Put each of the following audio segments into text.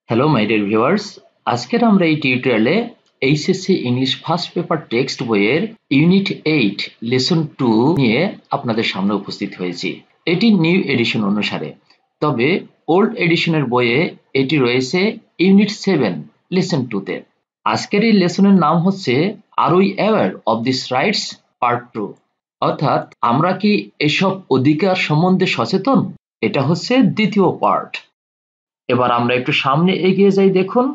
Hello my dear viewers, আজকের আমরা এই টিউটোরিয়ালে HSC English first paper text বইয়ের ইউনিট 8 লেসন 2 নিয়ে আপনাদের সামনে উপস্থিত হয়েছি। এটি নিউ এডিশন অনুসারে, তবে ওল্ড এডিশনের বইয়ে এটি রয়েছে ইউনিট 7 লেসন 2 তে। আজকের এই লেসনের নাম হচ্ছে are we aware of this rights part 2, অর্থাৎ আমরা কি এসব অধিকার সম্বন্ধে সচেতন। এটা হচ্ছে দ্বিতীয় পার্ট। এবার আমরা একটু সামনে এগিয়ে যাই। দেখুন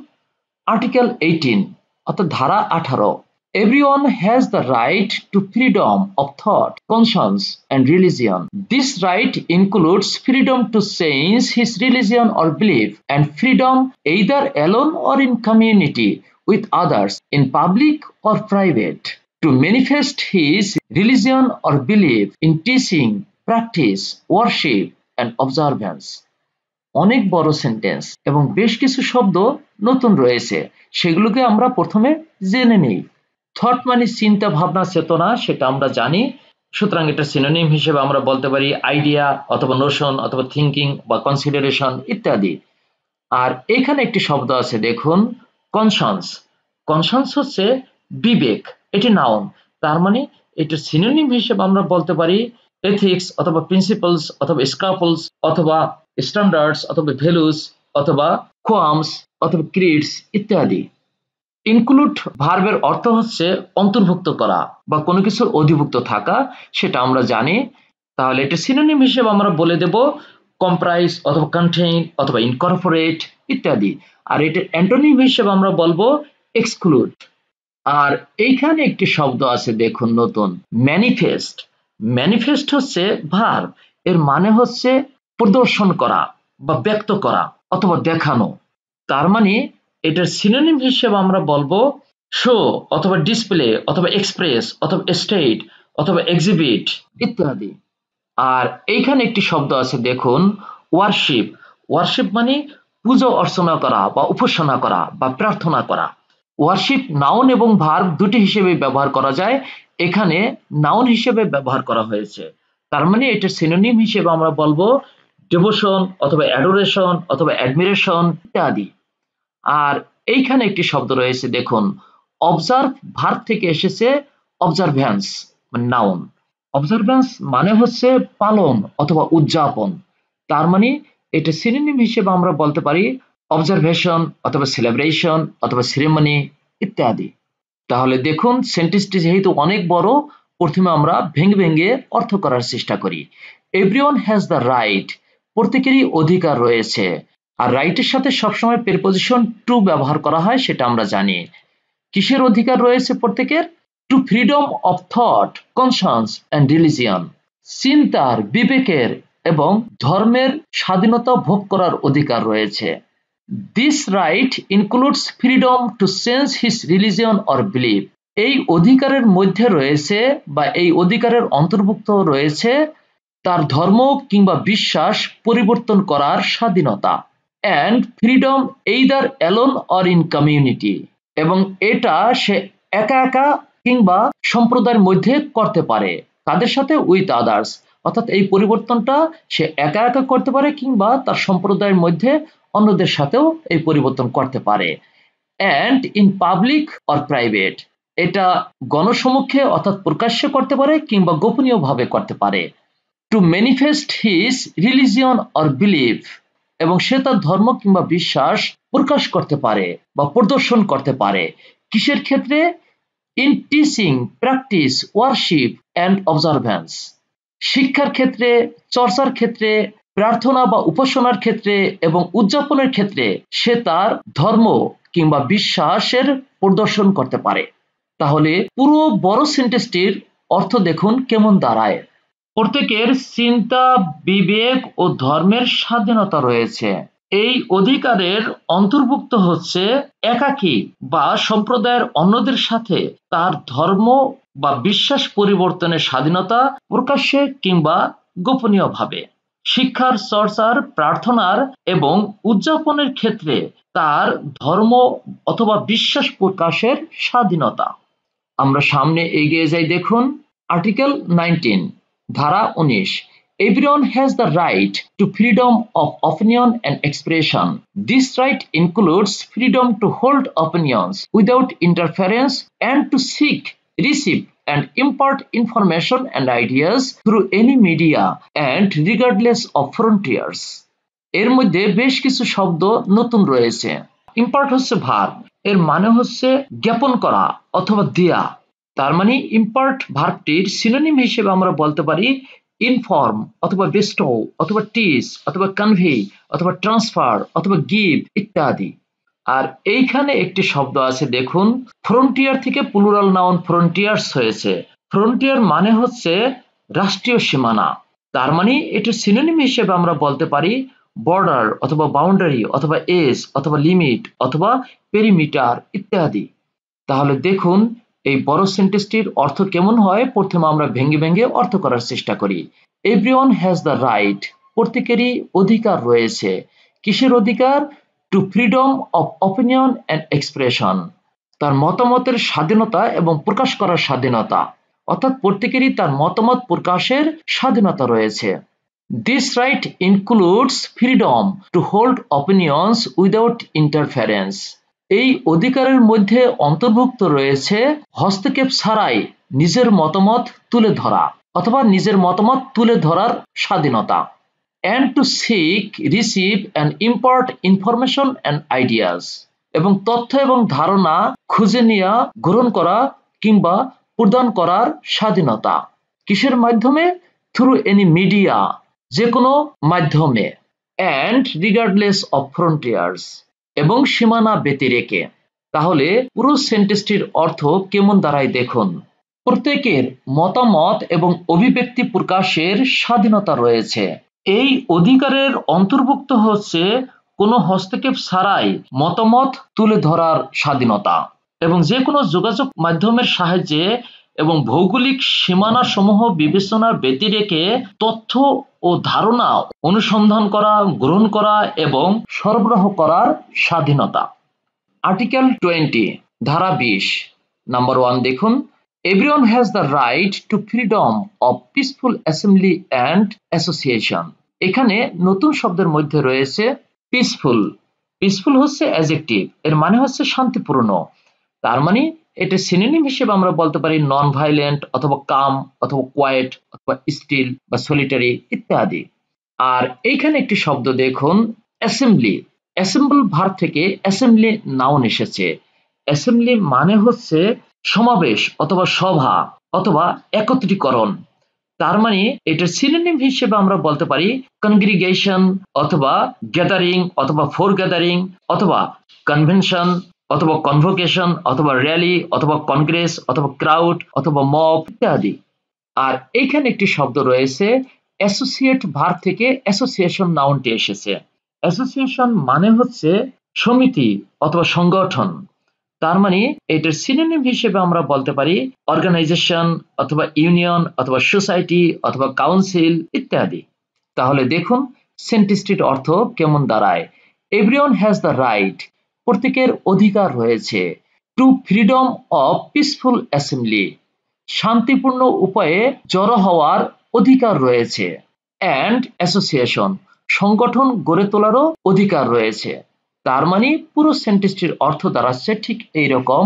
আর্টিকেল 18 অর্থাৎ ধারা 18। Everyone has the right to freedom of thought, conscience and religion. This right includes freedom to change his religion or belief and freedom either alone or in community with others, in public or private, to manifest his religion or belief in teaching, practice, worship and observance. অনেক বড় sentence এবং বেশ কিছু শব্দ নতুন রয়েছে, সেগুলোকে আমরা প্রথমে জেনে নেই। থট মানে চিন্তা, ভাবনা, চেতনা, সেটা আমরা জানি। সুতরাং এটা সিনোনিম হিসেবে আমরা বলতে পারি আইডিয়া অথবা নোশন অথবা থিঙ্কিং বা কনসিডারেশন ইত্যাদি। আর এখানে একটি শব্দ আছে, দেখুন কনসান্স। কনসান্স হচ্ছে বিবেক, এটি নাউন। তার মানে এটা সিনোনিম হিসেবে আমরা বলতে পারি এথিক্স অথবা প্রিন্সিপালস অথবা স্ক্রাপলস অথবা স্ট্যান্ডার্ডস অথবা ভ্যালুস অথবা কোয়ামস অথবা ক্রিডস ইত্যাদি। ইনক্লুড ভার্বের অর্থ হচ্ছে অন্তর্ভুক্ত করা বা কোনো কিছুর অধিভুক্ত থাকা, সেটা আমরা জানি। তাহলে এটা সিনোনিম হিসেবে আমরা বলে দেব কম্প্রাইজ অথবা কন্টেইন অথবা ইনকর্পোরেট ইত্যাদি। আর এটার অ্যান্টোনিম হিসেবে আমরা বলবো এক্সক্লুড। আর এইখানে একটি শব্দ আছে, দেখুন নতুন, ম্যানিফেস্ট। ম্যানিফেস্ট হচ্ছে ভার্ব, এর মানে হচ্ছে প্রদর্শন করা বা ব্যক্ত করা অথবা দেখানো। তার মানে এটার সিনোনিম হিসেবে আমরা বলবো শো অথবা ডিসপ্লে অথবা এক্সপ্রেস অথবা স্টেট অথবা এক্সিবিট ইত্যাদি। আর এইখানে একটি শব্দ আছে, দেখুন ওয়ারশিপ। ওয়ারশিপ মানে পুজো অর্চনা করা বা উপাসনা করা বা প্রার্থনা করা। ওয়ারশিপ নাউন এবং ভার্ব দুটি হিসেবে ব্যবহার করা যায়, এখানে নাউন হিসেবে ব্যবহার করা হয়েছে। তার মানে এটা সিনোনিম হিসেবে আমরা বলবো ডিভোশন অথবা অ্যাডোরেশন অথবা অ্যাডমিরেশন ইত্যাদি। আর এইখানে একটি শব্দ রয়েছে, দেখুন অবজার্ভ ভার্ব থেকে এসেছে অবজারভ্যান্স মানে নাউন। অবজারভ্যান্স মানে হচ্ছে পালন অথবা উদযাপন। তার মানে এটা সিনোনিম হিসেবে আমরা বলতে পারি অবজারভেশন অথবা সেলিব্রেশন অথবা সেরেমনি ইত্যাদি। তাহলে দেখুন সেন্টেন্সটি যেহেতু অনেক বড়, প্রথমে আমরা ভেঙে ভেঙে অর্থ করার চেষ্টা করি। এভরিওয়ান হ্যাজ দ্য রাইট, প্রত্যেকেরই অধিকার রয়েছে। আর রাইটের সাথে সবসময় প্রিপোজিশন টু ব্যবহার করা হয়, সেটা আমরা জানি। কিসের অধিকার রয়েছে প্রত্যেকের? Two freedom of thought, conscience and religion, চিন্তার, বিবেকের এবং ধর্মের স্বাধীনতা ভোগ করার অধিকার রয়েছে। This right includes freedom to change his religion or believe, এই অধিকারের মধ্যে রয়েছে বা এই অধিকারের অন্তর্ভুক্ত রয়েছে তার ধর্ম কিংবা বিশ্বাস পরিবর্তন করার স্বাধীনতা। And freedom either alone or in community, এবং এটা সে একা একা কিংবা সম্প্রদায়ের মধ্যে করতে পারে, তাদের সাথে উইথ আদার্স, অর্থাৎ এই পরিবর্তনটা সে একা একা করতে পারে কিংবা তার সম্প্রদায়ের মধ্যে অন্যদের সাথেও এই পরিবর্তন করতে পারে। And in public or private, এটা গণসমক্ষে অর্থাৎ প্রকাশ্যে করতে পারে কিংবা গোপনীয়ভাবে করতে পারে। Two manifest his religion or believe, এবং সে তার ধর্ম কিংবা বিশ্বাস প্রকাশ করতে পারে বা প্রদর্শন করতে পারে। কিসের ক্ষেত্রে? In teaching, practice, worship and observance, শিক্ষার ক্ষেত্রে, চর্চার ক্ষেত্রে, প্রার্থনা বা উপাসনার ক্ষেত্রে এবং উদযাপনের ক্ষেত্রে সে তার ধর্ম কিংবা বিশ্বাসের প্রদর্শন করতে পারে। তাহলে পুরো বড় সেন্টেন্সটির অর্থ দেখুন কেমন দাঁড়ায়। প্রত্যেকের চিন্তা, বিবেক ও ধর্মের স্বাধীনতা রয়েছে। এই অধিকারের অন্তর্ভুক্ত হচ্ছে একাকী বা সম্প্রদায়ের অন্যদের সাথে তার ধর্ম বা বিশ্বাস পরিবর্তনের স্বাধীনতা, প্রকাশ্যে কিংবা গোপনীয়ভাবে, শিক্ষার, চর্চার, প্রার্থনার এবং উদযাপনের ক্ষেত্রে তার ধর্ম অথবা বিশ্বাস প্রকাশের স্বাধীনতা। আমরা সামনে এগিয়ে যাই। দেখুন আর্টিকেল 19 ধারা 19। Everyone has the right to freedom of opinion and expression. This right includes freedom to hold opinions without interference and to seek, receive, and impart information and ideas through any media and regardless of frontiers. এর মধ্যে বেশ কিছু শব্দ নতুন রয়েছে। Impart হচ্ছে verb, এর মানে হচ্ছে জ্ঞাপন করা অথবা দেয়া। তার মানে ইম্পার্ট ভার্বটির সিনোনিম হিসেবে আমরা বলতে পারি ইনফর্ম অথবা বেস্টো অথবা টিচ অথবা কনভে অথবা ট্রান্সফার অথবা গিভ ইত্যাদি। আর এইখানে একটি শব্দ আছে দেখুন, ফ্রন্টিয়ার থেকে প্লুরাল নাউন ফ্রন্টিয়ার্স হয়েছে। ফ্রন্টিয়ার মানে হচ্ছে রাষ্ট্রীয় সীমানা। তার মানে এটার সিনোনিম হিসেবে আমরা বলতে পারি বর্ডার অথবা বাউন্ডারি অথবা এজ অথবা লিমিট অথবা পেরিমিটার ইত্যাদি। তাহলে দেখুন এই বড় সেন্টেন্সটির অর্থ কেমন হয়, প্রথমে আমরা ভেঙে ভেঙে অর্থ করার চেষ্টা করি। এভরিওয়ান হ্যাজ দ্য রাইট, প্রত্যেকেরই অধিকার রয়েছে। কিসের অধিকার? Two freedom of opinion and expression, তার মতামতের স্বাধীনতা এবং প্রকাশ করার স্বাধীনতা, অর্থাৎ প্রত্যেকেরই তার মতামত প্রকাশের স্বাধীনতা রয়েছে। This right includes freedom to hold opinions without interference. এই অধিকারের মধ্যে অন্তর্ভুক্ত রয়েছে হস্তক্ষেপ ছাড়াই নিজের মতামত তুলে ধরা অথবা নিজের মতামত তুলে ধরার স্বাধীনতা। And to seek, receive and impart information and ideas. এবং তথ্য এবং ধারণা খুঁজে নেওয়া, গ্রহণ করা কিংবা প্রদান করার স্বাধীনতা। কিসের মাধ্যমে? Through any media, যে কোনো মাধ্যমে। And regardless of frontiers, এবং সীমানা ব্যতিরেকে। তাহলে পুরো সেন্টেন্সটির অর্থ কেমন দাঁড়ায় দেখুন। প্রত্যেকের মতামত এবং অভিব্যক্তি প্রকাশের স্বাধীনতা রয়েছে। এই অধিকারের অন্তর্ভুক্ত হচ্ছে কোনো হস্তক্ষেপ ছাড়াই মতামত তুলে ধরার স্বাধীনতা এবং যে কোনো যোগাযোগ মাধ্যমের সাহায্যে এবং ভৌগোলিক সীমানা সমূহ বিবেচনার ব্যতিরেকে তথ্য ও ধারণা অনুসন্ধান করা, গ্রহণ করা এবং সরবরাহ করার স্বাধীনতা। আর্টিকেল 20 ধারা 20 নাম্বার 1 দেখুন, everyone has the right two freedom of peaceful assembly and association. এখানে নতুন শব্দের মধ্যে রয়েছে পিসফুল। পিসফুল হচ্ছে অ্যাডজেক্টিভ, এর মানে হচ্ছে শান্তিপূর্ণ। তার মানে এটা সিনোনিম হিসেবে আমরা বলতে পারি নন ভাইলেন্ট অথবা কাম অথবা কোয়েট অথবা স্টিল বা সলিটারি ইত্যাদি। আর এইখানে একটি শব্দ দেখুন অ্যাসেম্বলি। অ্যাসেম্বল ভার্ব থেকে অ্যাসেম্বলি নাউন এসেছে। অ্যাসেম্বলি মানে হচ্ছে সমাবেশ অথবা সভা অথবা একত্রীকরণ। তার মানে এটার সিনোনিম হিসেবে আমরা বলতে পারি কনগ্রিগেশন অথবা গ্যাদারিং অথবা ফোর গ্যাদারিং অথবা কনভেনশন অথবা কনভোকেশন অথবা র্যালি অথবা কংগ্রেস অথবা ক্রাউড অথবা মব ইত্যাদি। আর এইখানে একটি শব্দ রয়েছে অ্যাসোসিয়েট ভার্ব থেকে অ্যাসোসিয়েশন নাউনটি এসেছে। অ্যাসোসিয়েশন মানে হচ্ছে সমিতি অথবা সংগঠন। তার মানে এটার সিনোনিম হিসেবে আমরা বলতে পারি অর্গানাইজেশন অথবা ইউনিয়ন অথবা সোসাইটি অথবা কাউন্সিল ইত্যাদি। তাহলে দেখুন সেন্টেন্সটির অর্থ কেমন দাঁড়ায়। এভরিওয়ান হ্যাজ দ্য রাইট, প্রত্যেকের অধিকার রয়েছে। Two freedom of peaceful assembly, শান্তিপূর্ণ উপায়ে জড়ো হওয়ার অধিকার রয়েছে। অ্যান্ড অ্যাসোসিয়েশন, সংগঠন গড়ে তোলারও অধিকার রয়েছে। তার মানে পুরো সেন্টেন্সটির অর্থ দাঁড়াচ্ছে ঠিক এইরকম,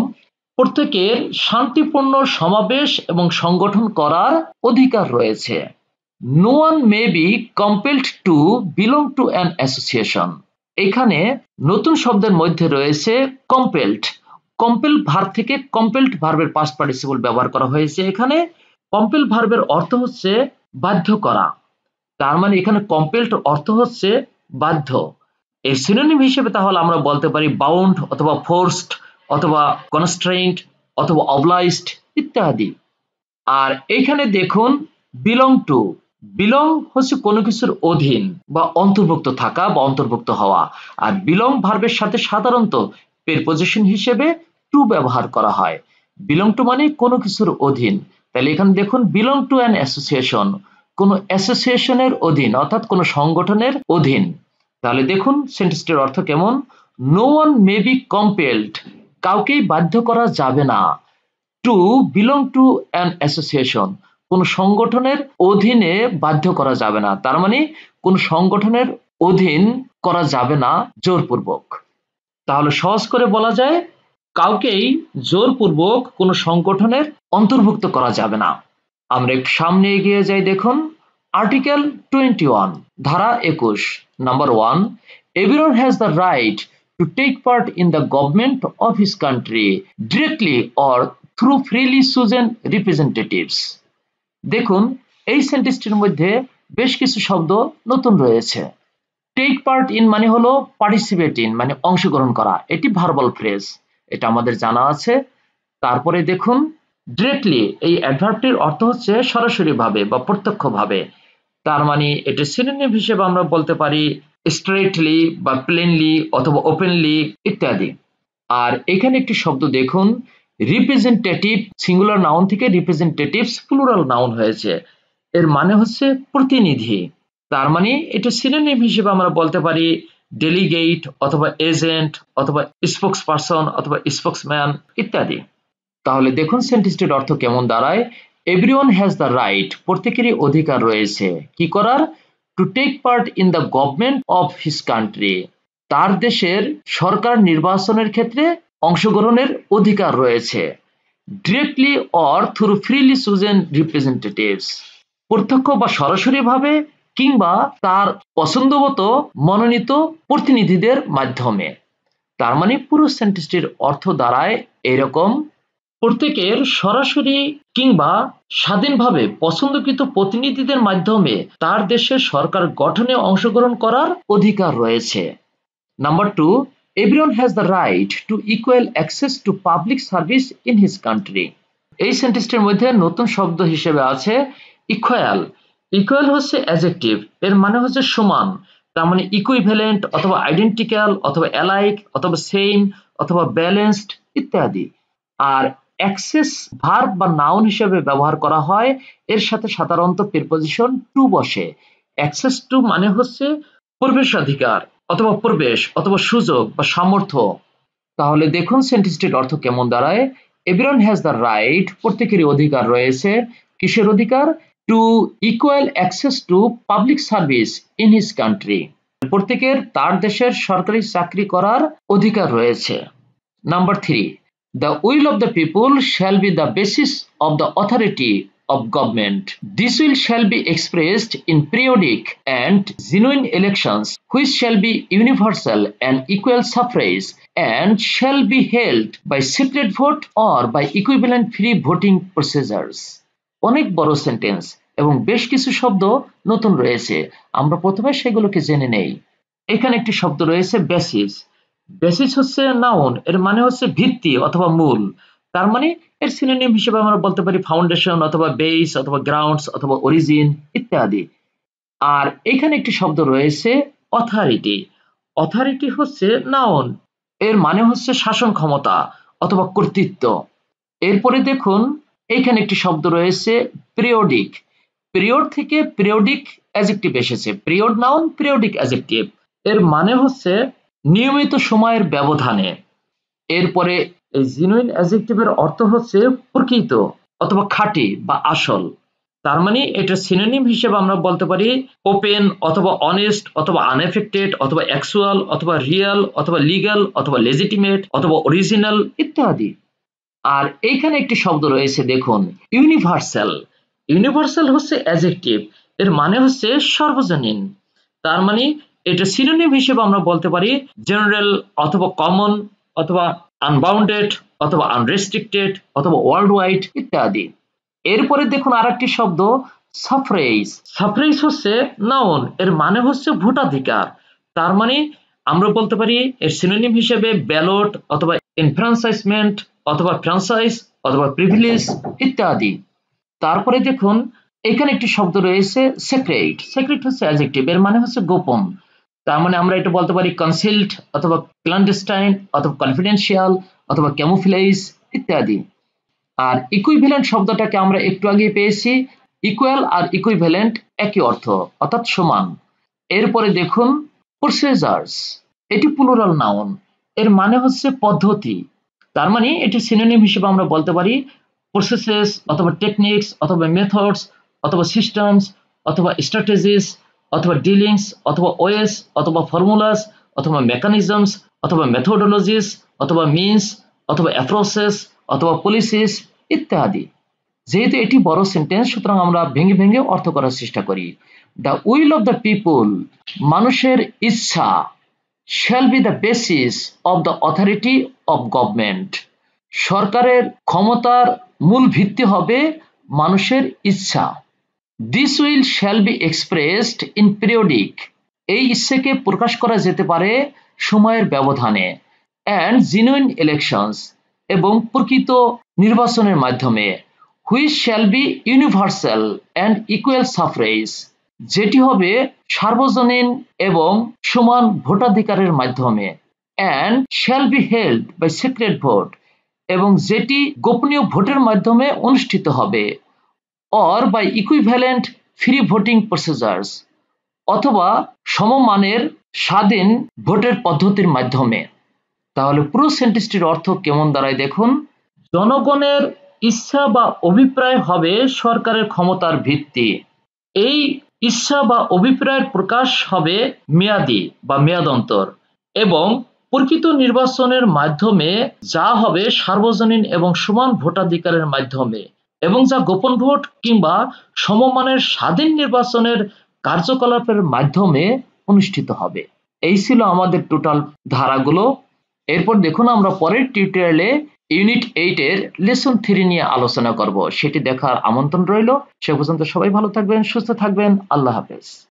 প্রত্যেকের শান্তিপূর্ণ সমাবেশ এবং সংগঠন করার অধিকার রয়েছে। No one may be compelled to belong to an association. এখানে নতুন শব্দের মধ্যে রয়েছে কম্পেলড। কম্পেল ভার্ব থেকে কম্পেলড ভার্বের পাস্ট পার্টিসিপল ব্যবহার করা হয়েছে। এখানে কম্পেল ভার্বের অর্থ হচ্ছে বাধ্য করা। তার মানে এখানে কম্পেলড অর্থ হচ্ছে বাধ্য। এর সিনোনিম হিসেবে তাহলে আমরা বলতে পারি বাউন্ড অথবা ফোর্সড অথবা কনস্ট্রেইনড অথবা অবলাইজড ইত্যাদি। আর এইখানে দেখুন বিলং টু। বিলং হচ্ছে কোনো কিছুর অধীন বা অন্তর্ভুক্ত থাকা বা অন্তর্ভুক্ত হওয়া। আর বিলং ভার্বের সাথে সাধারণত প্রিপোজিশন হিসেবে টু ব্যবহার করা হয়। বিলং টু মানে কোনো কিছুর অধীন। তাহলে এখানে দেখুন বিলং টু অ্যান অ্যাসোসিয়েশন, কোনো অ্যাসোসিয়েশনের অধীন অর্থাৎ কোনো সংগঠনের অধীন। তাহলে দেখুন সেন্টেন্সটির অর্থ কেমন। No one may be compelled, কাউকেই বাধ্য করা যাবে না। To belong to an association, কোন সংগঠনের অধীনে বাধ্য করা যাবে না, তার মানে কোন সংগঠনের অধীন করা যাবে না জোরপূর্বক। তাহলে সহজ করে বলা যায়, কাউকেই জোরপূর্বক কোন সংগঠনের অন্তর্ভুক্ত করা যাবে না। আমরা একটু সামনে এগিয়ে যাই, দেখুন আর্টিকেল 21 ধারা 21 number 1, everyone has the right to take part in the government of his country directly or through freely chosen representatives। দেখুন এই সেন্টেন্সটির মধ্যে বেশ কিছু শব্দ নতুন রয়েছে। টেক পার্ট ইন মানে হলো পার্টিসিপেট ইন মানে অংশগ্রহণ করা, এটি ভার্বাল ফ্রেজ, এটা আমাদের জানা আছে। তারপরে দেখুন ডিরেক্টলি, এই অ্যাডভার্বটির অর্থ হচ্ছে সরাসরি ভাবে বা প্রত্যক্ষ ভাবে, তার মানে এটা সিনোনিম হিসেবে আমরা বলতে পারি স্ট্রেটলি বা প্লেনলি অথবা ওপেনলি ইত্যাদি। আর এখানে একটি শব্দ দেখুন রিপ্রেজেন্টেটিভ, সিঙ্গুলার নাউন থেকে রিপ্রেজেন্টেটিভস প্লুরাল নাউন হয়েছে, এর মানে হচ্ছে প্রতিনিধি, তার মানে এটা সিনোনিম হিসেবে আমরা বলতে পারি ডেলিগেট অথবা এজেন্ট অথবা স্পোক্স পারসন অথবা স্পোক্সম্যান ইত্যাদি। তাহলে দেখুন সেন্টেন্সটির অর্থ কেমন দাঁড়ায়, এভরিওয়ান হ্যাজ দ্য রাইট, প্রত্যেকেরই অধিকার রয়েছে কি করার, to take part in the government of his country, তার দেশের সরকার নির্বাচনের ক্ষেত্রে অংশগ্রহণের অধিকার রয়েছে, directly or through freely chosen representatives, প্রত্যক্ষ বা সরাসরি ভাবে কিংবা তার পছন্দমতো মনোনীত প্রতিনিধিদের মাধ্যমে। তার মানে পুরো সেন্টেন্সটির অর্থ দাঁড়ায় এরকম, প্রত্যেকের সরাসরি কিংবা স্বাধীনভাবে পছন্দকৃত প্রতিনিধিদের মাধ্যমে তার দেশের সরকার গঠনে অংশগ্রহণ করার অধিকার রয়েছে। Number 2, everyone has the right to equal access to public service in his country। এই সেন্টেন্সটির মধ্যে নতুন শব্দ হিসেবে আছে ইকুয়াল। ইকুয়াল হচ্ছে অ্যাডজেক্টিভ, এর মানে হচ্ছে সমান, তার মানে ইকুইভ্যালেন্ট অথবা আইডেন্টিক্যাল অথবা অ্যালাইক অথবা সেম অথবা ব্যালেন্সড ইত্যাদি। আর অ্যাক্সেস ভার্ব বা নাউন হিসেবে ব্যবহার করা হয়, এর সাথে সাধারণত প্রিপজিশন টু বসে। অ্যাক্সেস টু মানে হচ্ছে প্রবেশাধিকার অথবা প্রবেশ অথবা সুযোগ বা সামর্থ্য। তাহলে দেখুন সেন্টেন্সটির অর্থ কেমন দাঁড়ায়, এভরিওয়ান হ্যাজ দ্য রাইট, প্রত্যেকেরই অধিকার রয়েছে, কিসের অধিকার, to equal access to public service in his country, প্রত্যেকের তার দেশের সরকারি চাকরি করার অধিকার রয়েছে। Number 3, the will of the people shall be the basis of the authority of government. This will shall be expressed in periodic and genuine elections, which shall be universal and equal suffrage, and shall be held by secret vote or by equivalent free voting procedures। অনেক বড় sentence এবং বেশ কিছু শব্দ নতুন রয়েছে, আমরা প্রথমে সেগুলোকে জেনে নেই। এখানে একটি শব্দ রয়েছে বেসিস। বেসিস হচ্ছে নাউন, এর মানে হচ্ছে ভিত্তি অথবা মূল, তার মানে এর সিনোনিম হিসেবে আমরা বলতে পারি ফাউন্ডেশন অথবা বেস অথবা গ্রাউন্ডস অথবা অরিজিন ইত্যাদি। আর এখানে একটি শব্দ রয়েছে অথরিটি। অথরিটি হচ্ছে নাউন, এর মানে হচ্ছে শাসন ক্ষমতা অথবা কর্তৃত্ব। এরপরে দেখুন এইখানে একটি শব্দ রয়েছে পিরিয়ডিক। পিরিয়ড থেকে পিরিয়ডিক অ্যাডজেক্টিভ এসেছে, পিরিয়ড নাউন পিরিয়ডিক অ্যাডজেক্টিভ, এর মানে হচ্ছে নিয়মিত সময়ের ব্যবধানে। এরপরে এই জেনুইন অ্যাডজেক্টিভের অর্থ হচ্ছে প্রকৃত অথবা খাঁটি বা আসল, তার মানে এটা সিনোনিম হিসেবে আমরা বলতে পারি ওপেন অথবা অনেস্ট অথবা আনএফেক্টেড অথবা অ্যাকচুয়াল অথবা রিয়েল অথবা লিগ্যাল অথবা লেজিটিমেট অথবা অরিজিনাল ইত্যাদি। আর এইখানে একটি শব্দ রয়েছে দেখুন ইউনিভার্সাল। ইউনিভার্সাল হচ্ছে অ্যাডজেক্টিভ, এর মানে হচ্ছে সর্বজনীন, তার মানে এটা সিনোনিম হিসেবে আমরা বলতে পারি জেনারেল অথবা কমন অথবা আনবাউন্ডেড অথবা আনরেস্ট্রিক্টেড অথবা ওয়ার্ল্ড ওয়াইড ইত্যাদি। এরপরে দেখুন আরেকটি শব্দ সাফরেজ। সাফরেজ হচ্ছে নাউন, এর মানে হচ্ছে ভোটাধিকার, তার মানে আমরা বলতে পারি এর সিনোনিম হিসেবে ব্যালট অথবা এনফ্রাঞ্চাইজমেন্ট অথবা ফ্রাঞ্চাইজ অথবা প্রিভিলেজ ইত্যাদি। তারপরে দেখুন এখানে একটি শব্দ রয়েছে সেক্রেট। সেক্রেট হচ্ছে অ্যাডজেক্টিভ, এর মানে হচ্ছে গোপন, তার মানে আমরা এটা বলতে পারি কনসিল্ড অথবা ক্ল্যান্ডেস্টাইন অথবা কনফিডেন্সিয়াল অথবা ক্যামোফ্লেজ ইত্যাদি। আর ইকুইভ্যালেন্ট শব্দটাকে আমরা একটু আগে পেয়েছি, ইকুয়াল আর ইকুইভ্যালেন্ট একই অর্থ অর্থাৎ সমান। এরপরে দেখুন প্রসিজার্স, এটি প্লুরাল নাউন, এর মানে হচ্ছে পদ্ধতি, তার মানে এটি সিনোনিম হিসেবে আমরা বলতে পারি প্রসেসেস অথবা টেকনিক্স অথবা মেথডস অথবা সিস্টেমস অথবা স্ট্র্যাটেজিস অথবা ডিলিংস অথবা ওয়েস অথবা ফর্মুলাস অথবা মেকানিজমস অথবা মেথোডোলজিস অথবা মিনস অথবা অ্যাপ্রোচেস অথবা পলিসিস ইত্যাদি। যেহেতু এটি বড় সেন্টেন্স, সুতরাং আমরা ভেঙে ভেঙে অর্থ করার চেষ্টা করি। The will of the people, মানুষের ইচ্ছা, shall be the basis of the authority of government, সরকারের ক্ষমতার মূল ভিত্তি হবে মানুষের ইচ্ছা। This will shall be expressed in periodic, এই ইচ্ছেকে প্রকাশ করা যেতে পারে সময়ের ব্যবধানে, and genuine elections, এবং প্রকৃত নির্বাচনের মাধ্যমে, which shall be universal and equal suffrage, যেটি হবে সার্বজনীন এবং সমান ভোটাধিকারের মাধ্যমে, and shall be held by secret vote, এবং যেটি গোপনীয় ভোটের মাধ্যমে অনুষ্ঠিত হবে, or by equivalent free voting procedures, অথবা সমমানের স্বাধীন ভোটের পদ্ধতির মাধ্যমে। তাহলে পুরো সেন্টেন্সটির অর্থ কেমন দাঁড়ায় দেখুন। জনগণের ইচ্ছা বা অভিপ্রায় হবে সরকারের ক্ষমতার ভিত্তি। এই ইচ্ছা বা অভিপ্রায়ের প্রকাশ হবে মেয়াদী বা মেয়াদান্তর, এবং প্রকৃত নির্বাচনের মাধ্যমে যা হবে সার্বজনীন এবং সমান ভোটাধিকারের মাধ্যমে, এবং যা গোপন ভোট কিংবা সমমানের স্বাধীন নির্বাচনের কার্যকলাপের মাধ্যমে অনুষ্ঠিত হবে। এই ছিল আমাদের টোটাল ধারাগুলো। এরপর দেখুন আমরা পরের টিউটোরিয়ালে ইউনিট 8 এর লেসন 3 নিয়ে আলোচনা করব। সেটি দেখার আমন্ত্রণ রইল। সে পর্যন্ত সবাই ভালো থাকবেন, সুস্থ থাকবেন। আল্লাহ হাফেজ।